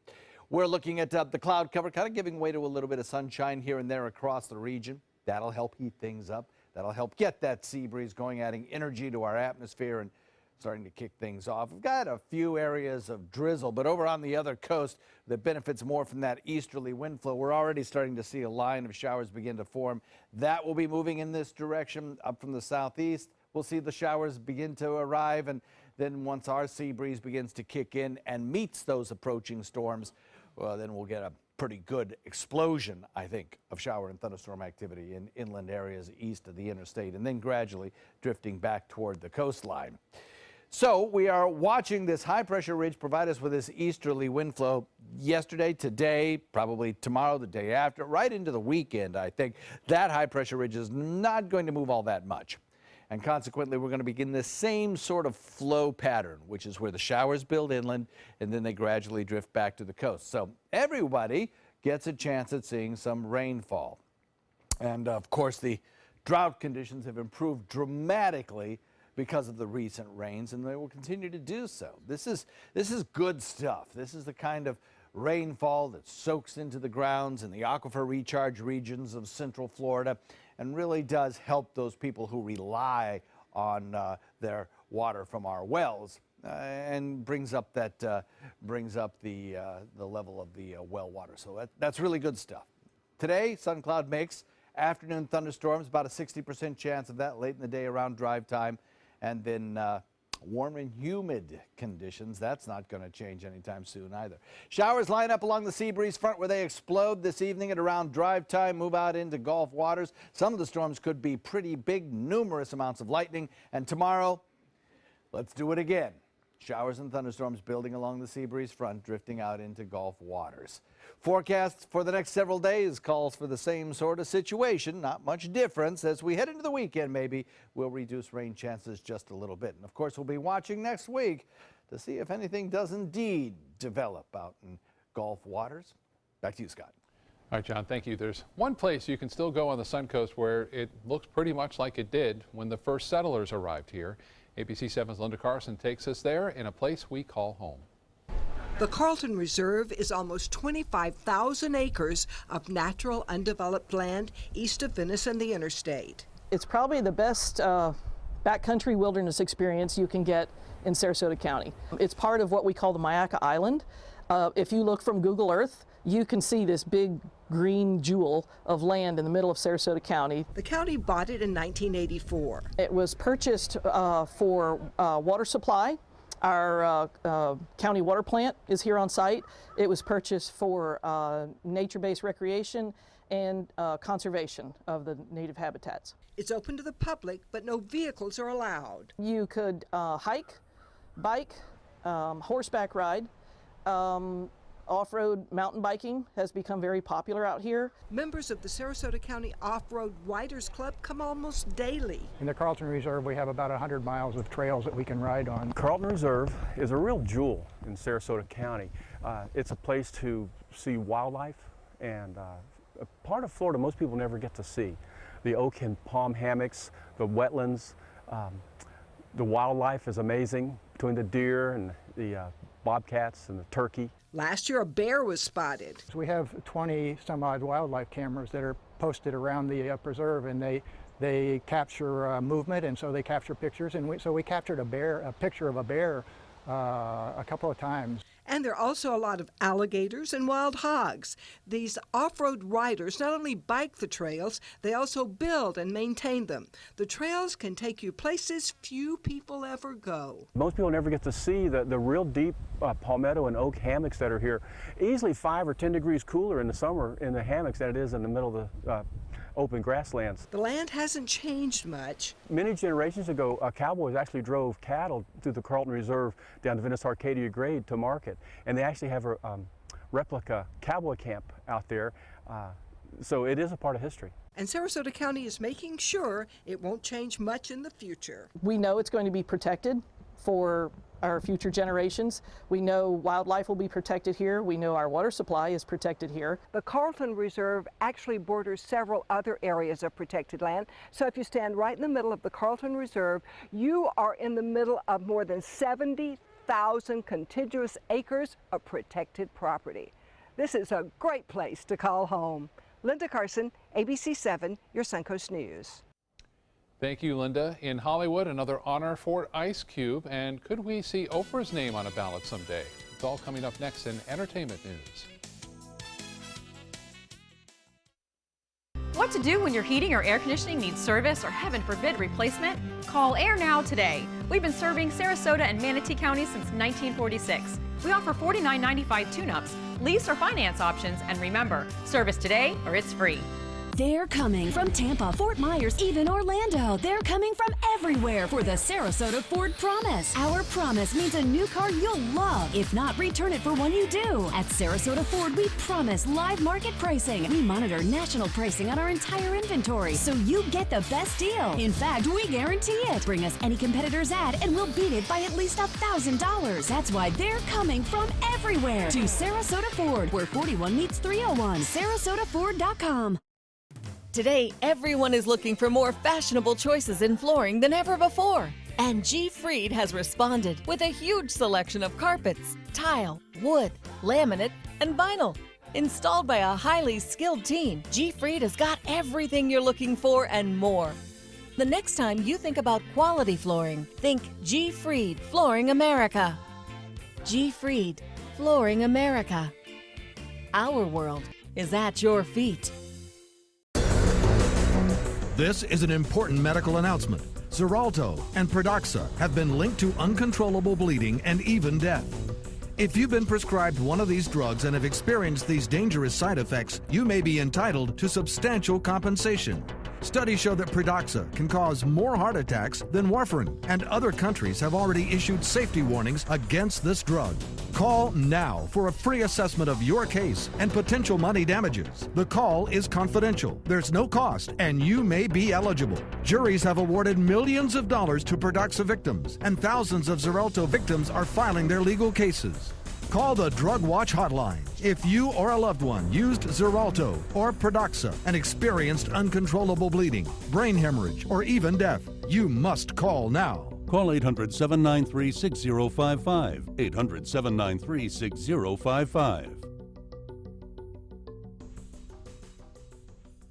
We're looking at the cloud cover, kind of giving way to a little bit of sunshine here and there across the region. That'll help heat things up. That'll help get that sea breeze going, adding energy to our atmosphere and starting to kick things off. We've got a few areas of drizzle, but over on the other coast that benefits more from that easterly wind flow, we're already starting to see a line of showers begin to form. That will be moving in this direction up from the southeast. We'll see the showers begin to arrive, and then once our sea breeze begins to kick in and meets those approaching storms, well, then we'll get a pretty good explosion, I think, of shower and thunderstorm activity in inland areas east of the interstate, and then gradually drifting back toward the coastline. So we are watching this high-pressure ridge provide us with this easterly wind flow yesterday, today, probably tomorrow, the day after, right into the weekend, I think. That high-pressure ridge is not going to move all that much. And consequently, we're going to begin the same sort of flow pattern, which is where the showers build inland and then they gradually drift back to the coast. So everybody gets a chance at seeing some rainfall. And of course, the drought conditions have improved dramatically because of the recent rains, and they will continue to do so. This is good stuff. This is the kind of rainfall that soaks into the grounds in the aquifer recharge regions of central Florida and really does help those people who rely on their water from our wells and brings up the level of the well water. So that's really good stuff. Today, sun cloud mix, afternoon thunderstorms, about a 60% chance of that late in the day around drive time. And then warm and humid conditions. That's not going to change anytime soon either. Showers line up along the sea breeze front where they explode this evening at around drive time, move out into Gulf waters. Some of the storms could be pretty big, numerous amounts of lightning. And tomorrow, let's do it again. Showers and thunderstorms building along the sea breeze front, drifting out into Gulf waters. Forecasts for the next several days calls for the same sort of situation. Not much difference. As we head into the weekend, maybe we'll reduce rain chances just a little bit. And of course, we'll be watching next week to see if anything does indeed develop out in Gulf waters. Back to you, Scott. All right, John, thank you. There's one place you can still go on the Suncoast where it looks pretty much like it did when the first settlers arrived here. ABC 7's Linda Carson takes us there in a place we call home. The Carlton Reserve is almost 25,000 acres of natural undeveloped land east of Venice and the interstate. It's probably the best backcountry wilderness experience you can get in Sarasota County. It's part of what we call the Myakka Island. If you look from Google Earth, you can see this big green jewel of land in the middle of Sarasota County. The county bought it in 1984. It was purchased for water supply. Our county water plant is here on site. It was purchased for nature-based recreation and conservation of the native habitats. It's open to the public, but no vehicles are allowed. You could hike, bike, horseback ride. Off-road mountain biking has become very popular out here. Members of the Sarasota County Off-Road Riders Club come almost daily. In the Carlton Reserve, we have about 100 miles of trails that we can ride on. Carlton Reserve is a real jewel in Sarasota County. It's a place to see wildlife and a part of Florida most people never get to see. The oak and palm hammocks, the wetlands, the wildlife is amazing between the deer and the bobcats and the turkey. Last year, a bear was spotted. We have 20 some odd wildlife cameras that are posted around the preserve, and they capture movement, and so they capture pictures. And so we captured a picture of a bear a couple of times. And there are also a lot of alligators and wild hogs. These off-road riders not only bike the trails, they also build and maintain them. The trails can take you places few people ever go. Most people never get to see the real deep palmetto and oak hammocks that are here. Easily 5 or 10 degrees cooler in the summer in the hammocks than it is in the middle of the open grasslands. The land hasn't changed much. Many generations ago, cowboys actually drove cattle through the Carlton Reserve down to Venice Arcadia Grade to market. And they actually have a replica cowboy camp out there. So it is a part of history. And Sarasota County is making sure it won't change much in the future. We know it's going to be protected for our future generations. We know wildlife will be protected here. We know our water supply is protected here. The Carlton Reserve actually borders several other areas of protected land. So if you stand right in the middle of the Carlton Reserve, you are in the middle of more than 70,000 contiguous acres of protected property. This is a great place to call home. Linda Carson, ABC 7, your Suncoast News. Thank you, Linda. In Hollywood, another honor for Ice Cube. And could we see Oprah's name on a ballot someday? It's all coming up next in entertainment news. What to do when your heating or air conditioning needs service or, heaven forbid, replacement? Call Air Now today. We've been serving Sarasota and Manatee County since 1946. We offer $49.95 tune-ups, lease or finance options, and remember, service today or it's free. They're coming from Tampa, Fort Myers, even Orlando. They're coming from everywhere for the Sarasota Ford Promise. Our promise means a new car you'll love. If not, return it for one you do. At Sarasota Ford, we promise live market pricing. We monitor national pricing on our entire inventory, so you get the best deal. In fact, we guarantee it. Bring us any competitor's ad and we'll beat it by at least $1,000. That's why they're coming from everywhere to Sarasota Ford, where 41 meets 301. SarasotaFord.com. Today, everyone is looking for more fashionable choices in flooring than ever before. And G. Fried has responded with a huge selection of carpets, tile, wood, laminate, and vinyl. Installed by a highly skilled team, G. Fried has got everything you're looking for and more. The next time you think about quality flooring, think G. Fried Flooring America. G. Fried Flooring America. Our world is at your feet. This is an important medical announcement. Xarelto and Pradaxa have been linked to uncontrollable bleeding and even death. If you've been prescribed one of these drugs and have experienced these dangerous side effects, you may be entitled to substantial compensation. Studies show that Pradaxa can cause more heart attacks than warfarin, and other countries have already issued safety warnings against this drug. Call now for a free assessment of your case and potential money damages. The call is confidential. There's no cost, and you may be eligible. Juries have awarded millions of dollars to Pradaxa victims, and thousands of Xarelto victims are filing their legal cases. Call the Drug Watch hotline if you or a loved one used Xarelto or Pradaxa and experienced uncontrollable bleeding, brain hemorrhage, or even death. You must call now. Call 800-793-6055. 800-793-6055.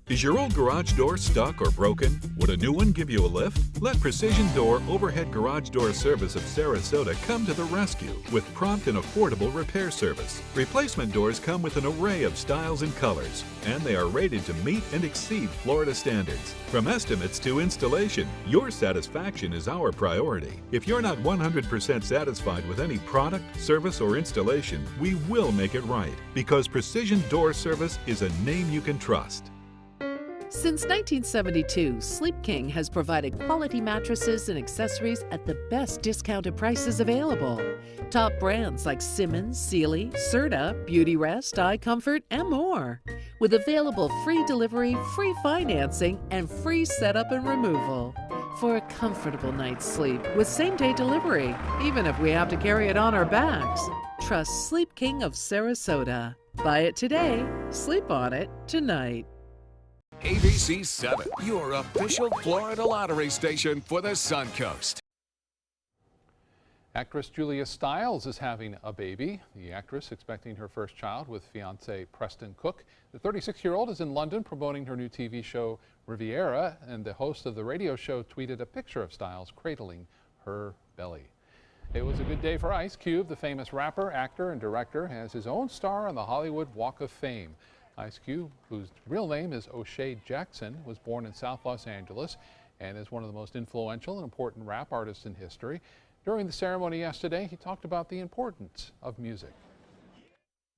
Is your old garage door stuck or broken? Would a new one give you a lift? Let Precision Door Overhead Garage Door Service of Sarasota come to the rescue with prompt and affordable repair service. Replacement doors come with an array of styles and colors, and they are rated to meet and exceed Florida standards. From estimates to installation, your satisfaction is our priority. If you're not 100% satisfied with any product, service, or installation, we will make it right, because Precision Door Service is a name you can trust. Since 1972, Sleep King has provided quality mattresses and accessories at the best discounted prices available. Top brands like Simmons, Sealy, Serta, Beautyrest, iComfort, and more. With available free delivery, free financing, and free setup and removal. For a comfortable night's sleep with same-day delivery, even if we have to carry it on our backs. Trust Sleep King of Sarasota. Buy it today, sleep on it tonight. ABC 7, your official Florida lottery station for the Suncoast. Actress Julia Stiles is having a baby. The actress expecting her first child with fiancé Preston Cook. The 36-year-old is in London promoting her new TV show Riviera, and the host of the radio show tweeted a picture of Stiles cradling her belly. It was a good day for Ice Cube. The famous rapper, actor, and director has his own star on the Hollywood Walk of Fame. Ice Cube, whose real name is O'Shea Jackson, was born in South Los Angeles and is one of the most influential and important rap artists in history. During the ceremony yesterday, he talked about the importance of music.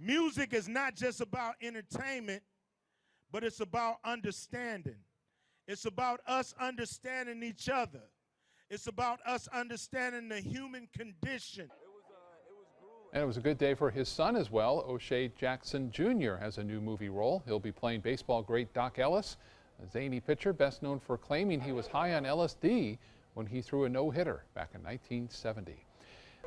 Music is not just about entertainment, but it's about understanding. It's about us understanding each other. It's about us understanding the human condition. And it was a good day for his son as well. O'Shea Jackson Jr. has a new movie role. He'll be playing baseball great Doc Ellis, a zany pitcher best known for claiming he was high on LSD when he threw a no-hitter back in 1970.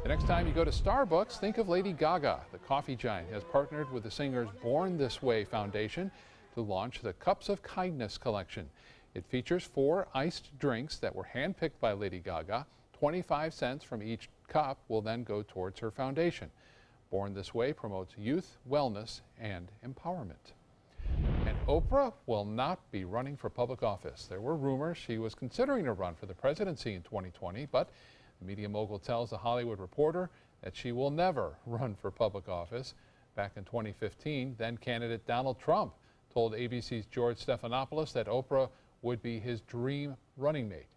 The next time you go to Starbucks, think of Lady Gaga. The coffee giant has partnered with the singer's Born This Way Foundation to launch the Cups of Kindness collection. It features 4 iced drinks that were handpicked by Lady Gaga. 25 cents from each cup will then go towards her foundation. Born This Way promotes youth, wellness, and empowerment. And Oprah will not be running for public office. There were rumors she was considering a run for the presidency in 2020, but the media mogul tells The Hollywood Reporter that she will never run for public office. Back in 2015, then candidate Donald Trump told ABC's George Stephanopoulos that Oprah would be his dream running mate.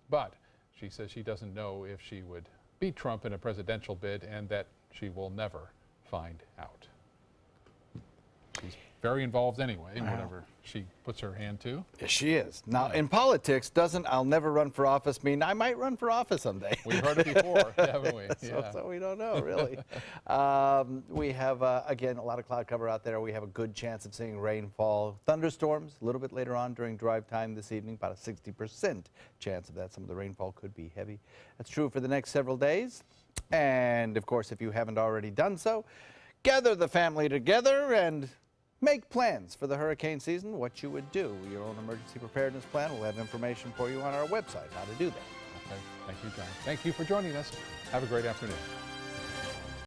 But she says she doesn't know if she would beat Trump in a presidential bid and that she will never find out. She's very involved anyway, whatever she puts her hand to. Yes, she is. Now, in politics, doesn't "I'll never run for office" mean I might run for office someday? We've heard it before, haven't we? So we don't know, really. We have, again, a lot of cloud cover out there. We have a good chance of seeing rainfall. Thunderstorms a little bit later on during drive time this evening, about a 60% chance of that. Some of the rainfall could be heavy. That's true for the next several days. And, of course, if you haven't already done so, gather the family together and make plans for the hurricane season, what you would do. Your own emergency preparedness plan. We'll have information for you on our website how to do that. Okay. Thank you, John. Thank you for joining us. Have a great afternoon.